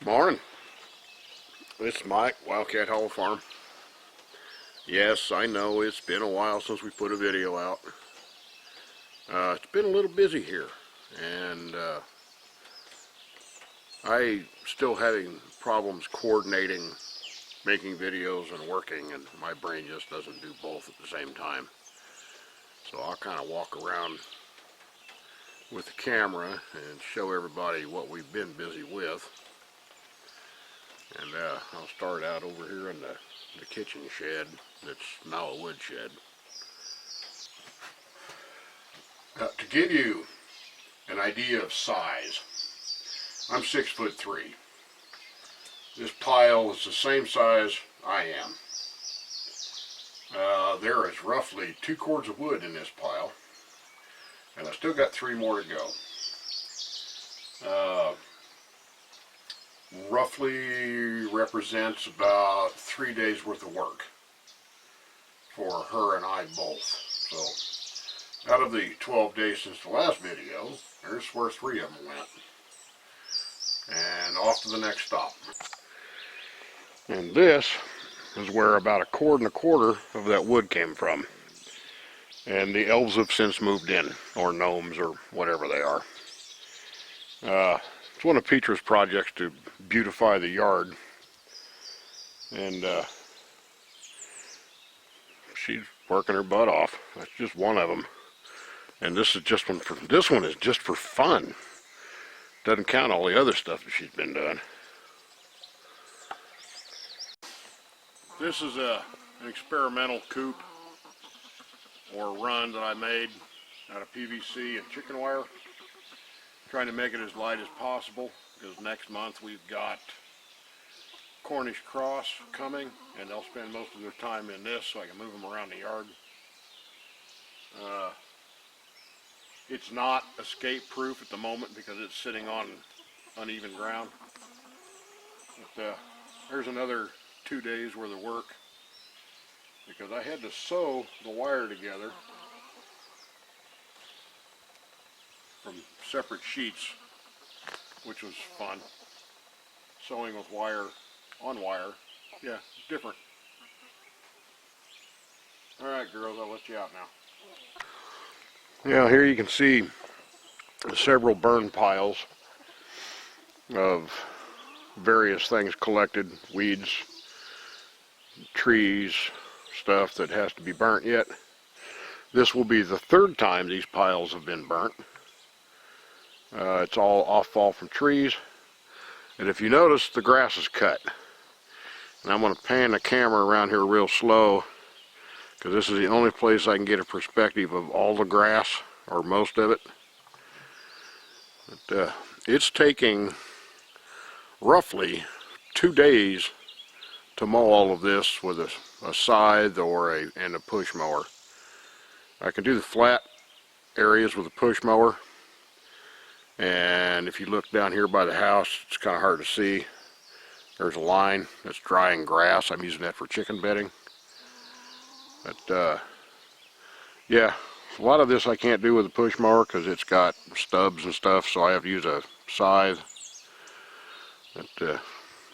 Morning. This is Mike, Wildcat Hollow Farm. Yes, I know it's been a while since we put a video out. It's been a little busy here, and I still having problems coordinating making videos and working, and my brain just doesn't do both at the same time. So I'll kind of walk around with the camera and show everybody what we've been busy with. And I'll start out over here in the kitchen shed that's now a wood shed. To give you an idea of size, I'm 6'3". This pile is the same size I am. There is roughly 2 cords of wood in this pile, and I still got 3 more to go. Roughly represents about 3 days worth of work for her and I both. So out of the 12 days since the last video, there's where 3 of them went. And off to the next stop. And this is where about 1 1/4 of that wood came from. And the elves have since moved in, or gnomes, or whatever they are. It's one of Petra's projects to beautify the yard, and she's working her butt off. That's just one of them, and this is just one. This one is just for fun. Doesn't count all the other stuff that she's been doing. This is an experimental coop or run that I made out of PVC and chicken wire. Trying to make it as light as possible, because next month we've got Cornish cross coming, and they'll spend most of their time in this so I can move them around the yard. It's not escape proof at the moment because it's sitting on uneven ground. But there's another 2 days worth of work, because I had to sew the wire together from separate sheets, which was fun. Sewing with wire on wire, yeah, different. Alright girls, I'll let you out now. Yeah, here you can see several burn piles of various things collected, weeds, trees, stuff that has to be burnt yet. This will be the 3rd time these piles have been burnt. It's all offall from trees, and if you notice, the grass is cut. And I'm going to pan the camera around here real slow, because this is the only place I can get a perspective of all the grass, or most of it. But, it's taking roughly 2 days to mow all of this with a scythe or and a push mower. I can do the flat areas with a push mower. And if you look down here by the house, it's kind of hard to see. There's a line that's drying grass. I'm using that for chicken bedding. But yeah, a lot of this I can't do with a push mower because it's got stubs and stuff, so I have to use a scythe. But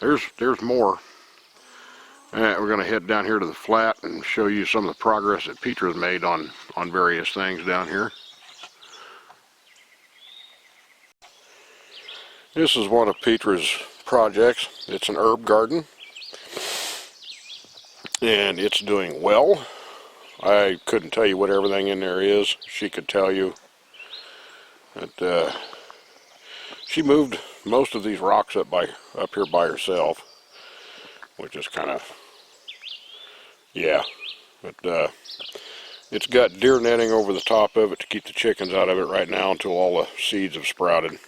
there's more. Alright, we're going to head down here to the flat and show you some of the progress that Petra's made on various things down here. This is one of Petra's projects. It's an herb garden, and it's doing well. I couldn't tell you what everything in there is. She could tell you. But she moved most of these rocks up here by herself, which is kind of, yeah. But it's got deer netting over the top of it to keep the chickens out of it right now until all the seeds have sprouted.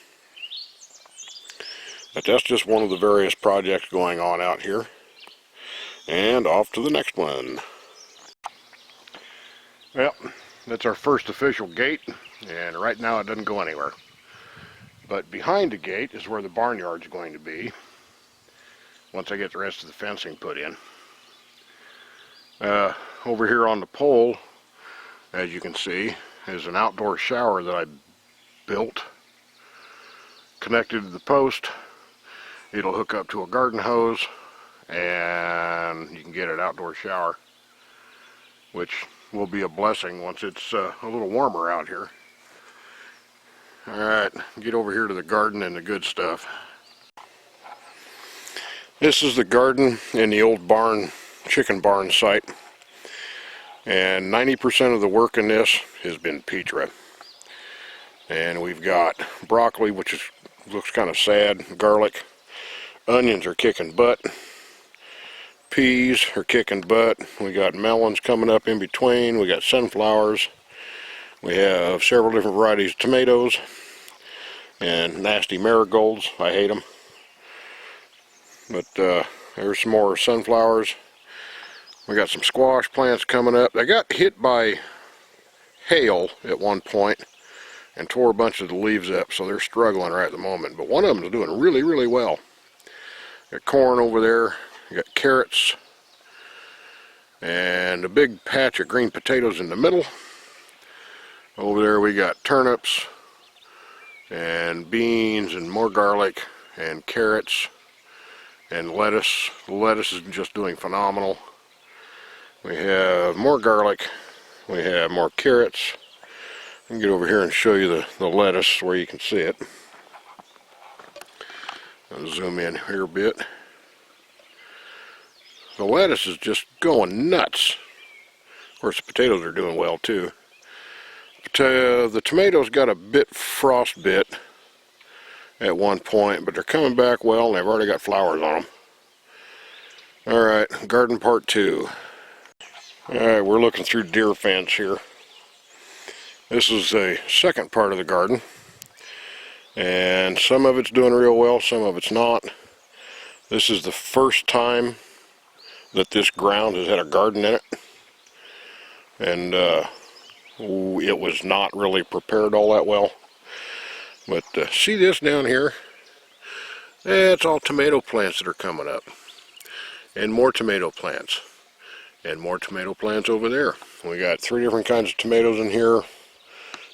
But that's just one of the various projects going on out here. And off to the next one. Well, that's our first official gate, and right now it doesn't go anywhere. But behind the gate is where the barnyard's going to be, once I get the rest of the fencing put in. Over here on the pole, as you can see, is an outdoor shower that I built, connected to the post. It'll hook up to a garden hose, and you can get an outdoor shower, which will be a blessing once it's a little warmer out here. Alright, get over here to the garden and the good stuff. This is the garden in the old barn, chicken barn site. And 90% of the work in this has been petra. And we've got broccoli, which looks kind of sad, garlic. Onions are kicking butt. Peas are kicking butt. We got melons coming up in between. We got sunflowers. We have several different varieties of tomatoes. And nasty marigolds. I hate them. But there's some more sunflowers. We got some squash plants coming up. They got hit by hail at one point and tore a bunch of the leaves up, so they're struggling right at the moment. But one of them is doing really, really well. Got corn over there. We got carrots. And a big patch of green potatoes in the middle. Over there we got turnips and beans and more garlic and carrots and lettuce. The lettuce is just doing phenomenal. We have more garlic, we have more carrots. I can get over here and show you the lettuce where you can see it. I'll zoom in here a bit. The lettuce is just going nuts. Of course, the potatoes are doing well too. But, the tomatoes got a bit frostbit at one point, but they're coming back well, and they've already got flowers on them. Alright, garden part 2. Alright, we're looking through deer fence here. This is the second part of the garden. And some of it's doing real well, some of it's not. This is the first time that this ground has had a garden in it. And it was not really prepared all that well. But see this down here? It's all tomato plants that are coming up. And more tomato plants. And more tomato plants over there. We got 3 different kinds of tomatoes in here.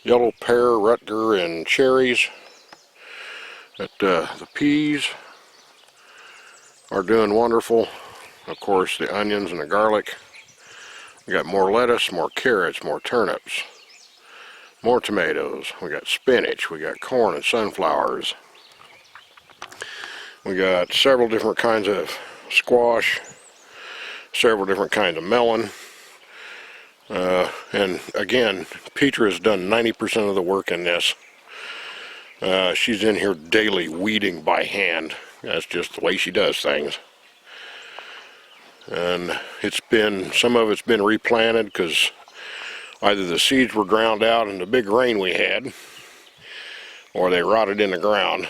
Yellow pear, Rutger, and cherries. But the peas are doing wonderful. Of course, the onions and the garlic. We got more lettuce, more carrots, more turnips. More tomatoes. We got spinach. We got corn and sunflowers. We got several different kinds of squash. Several different kinds of melon. And again, Petra has done 90% of the work in this. She's in here daily weeding by hand. That's just the way she does things. And some of it's been replanted because either the seeds were ground out in the big rain we had, or they rotted in the ground.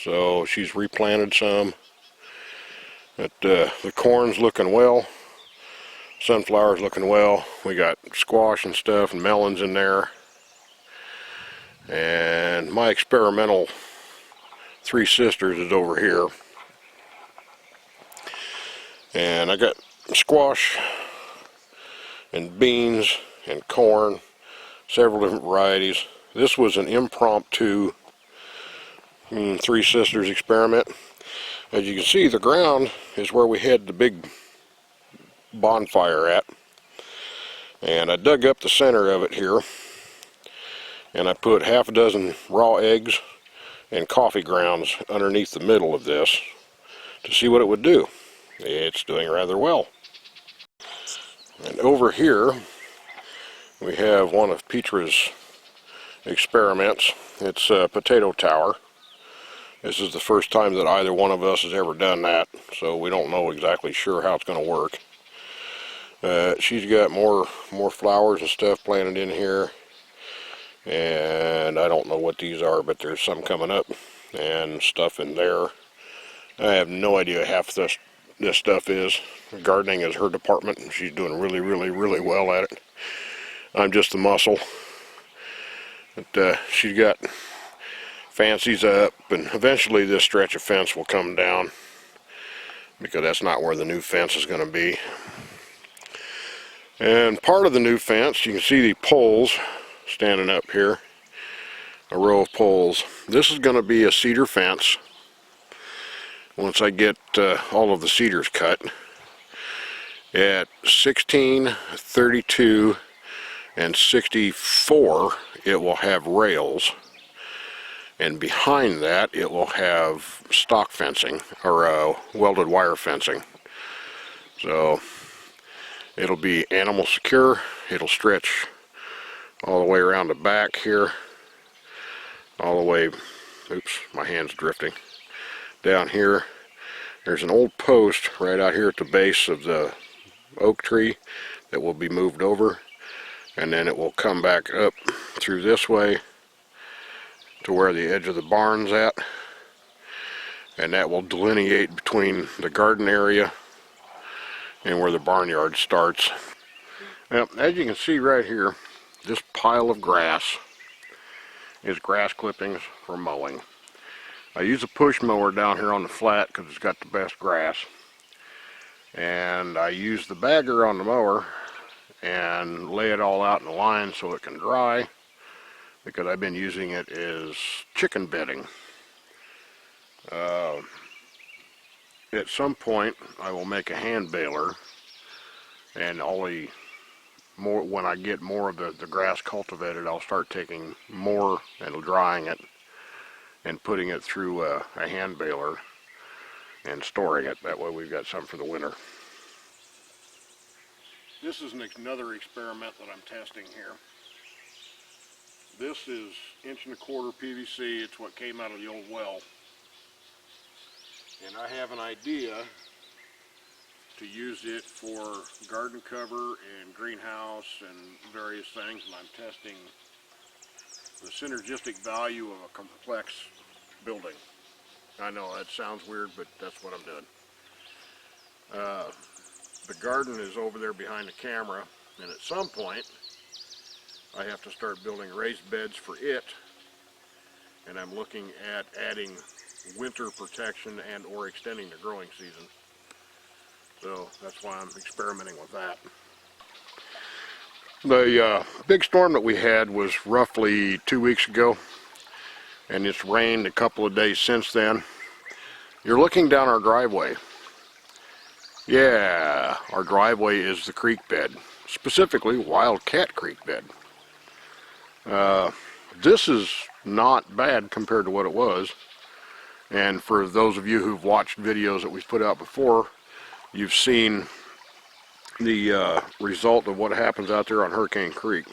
So she's replanted some. But the corn's looking well. Sunflower's looking well. We got squash and stuff and melons in there. And my experimental 3 sisters is over here. And I got squash and beans and corn, several different varieties. This was an impromptu 3 sisters experiment. As you can see, the ground is where we had the big bonfire at. And I dug up the center of it here. And I put half a dozen raw eggs and coffee grounds underneath the middle of this to see what it would do. It's doing rather well. And over here we have one of Petra's experiments. It's a potato tower. This is the first time that either one of us has ever done that, so we don't know exactly sure how it's going to work. She's got more flowers and stuff planted in here, and I don't know what these are, but there's some coming up and stuff in there. I have no idea half this stuff is. Gardening is her department, and she's doing really, really, really well at it. I'm just the muscle. But she's got fancies up, and eventually this stretch of fence will come down, because that's not where the new fence is going to be. And part of the new fence, you can see the poles standing up here, a row of poles. This is going to be a cedar fence, once I get all of the cedars cut. At 16, 32, and 64 it will have rails, and behind that it will have stock fencing, or welded wire fencing. So it'll be animal secure. It'll stretch all the way around the back here, all the way, oops, my hand's drifting, down here. There's an old post right out here at the base of the oak tree that will be moved over, and then it will come back up through this way to where the edge of the barn's at, and that will delineate between the garden area and where the barnyard starts. Now, as you can see right here, this pile of grass is grass clippings for mowing. I use a push mower down here on the flat because it's got the best grass, and I use the bagger on the mower and lay it all out in a line so it can dry, because I've been using it as chicken bedding. At some point I will make a hand baler, and when I get more of the grass cultivated, I'll start taking more and drying it and putting it through a hand baler and storing it. That way we've got some for the winter. This is another experiment that I'm testing here. This is 1.25" PVC. It's what came out of the old well. And I have an idea to use it for garden cover and greenhouse and various things, and I'm testing the synergistic value of a complex building. I know that sounds weird, but that's what I'm doing. The garden is over there behind the camera, and at some point I have to start building raised beds for it, and I'm looking at adding winter protection and or extending the growing season. So that's why I'm experimenting with that. The big storm that we had was roughly 2 weeks ago, and it's rained a couple of days since then. You're looking down our driveway. Yeah, our driveway is the creek bed, specifically Wildcat Creek bed. This is not bad compared to what it was, and for those of you who've watched videos that we've put out before, you've seen the result of what happens out there on Hurricane Creek.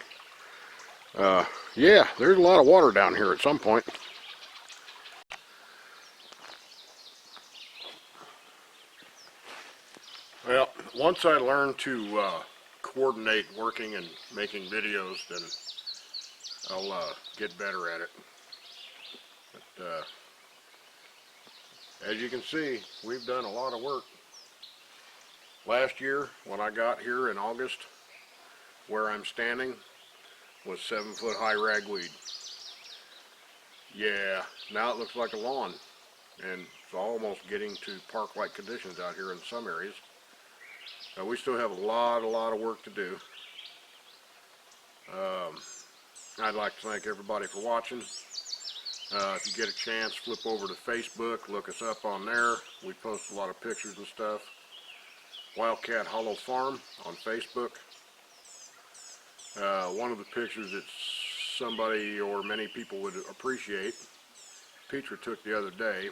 Yeah, there's a lot of water down here at some point. Well, once I learn to coordinate working and making videos, then I'll get better at it. But as you can see, we've done a lot of work. Last year, when I got here in August, where I'm standing was 7-foot high ragweed. Yeah, now it looks like a lawn, and it's almost getting to park-like conditions out here in some areas. We still have a lot of work to do. I'd like to thank everybody for watching. If you get a chance, flip over to Facebook, look us up on there. We post a lot of pictures and stuff. Wildcat Hollow Farm on Facebook. One of the pictures that somebody or many people would appreciate, Petra took the other day,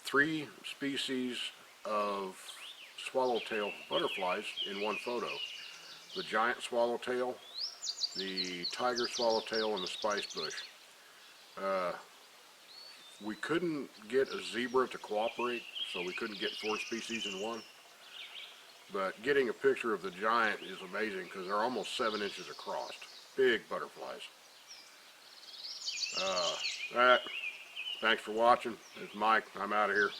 3 species of swallowtail butterflies in one photo. The giant swallowtail, the tiger swallowtail, and the spice bush. We couldn't get a zebra to cooperate, so we couldn't get 4 species in one. But getting a picture of the giant is amazing because they're almost 7 inches across. Big butterflies. Thanks for watching. It's Mike. I'm out of here.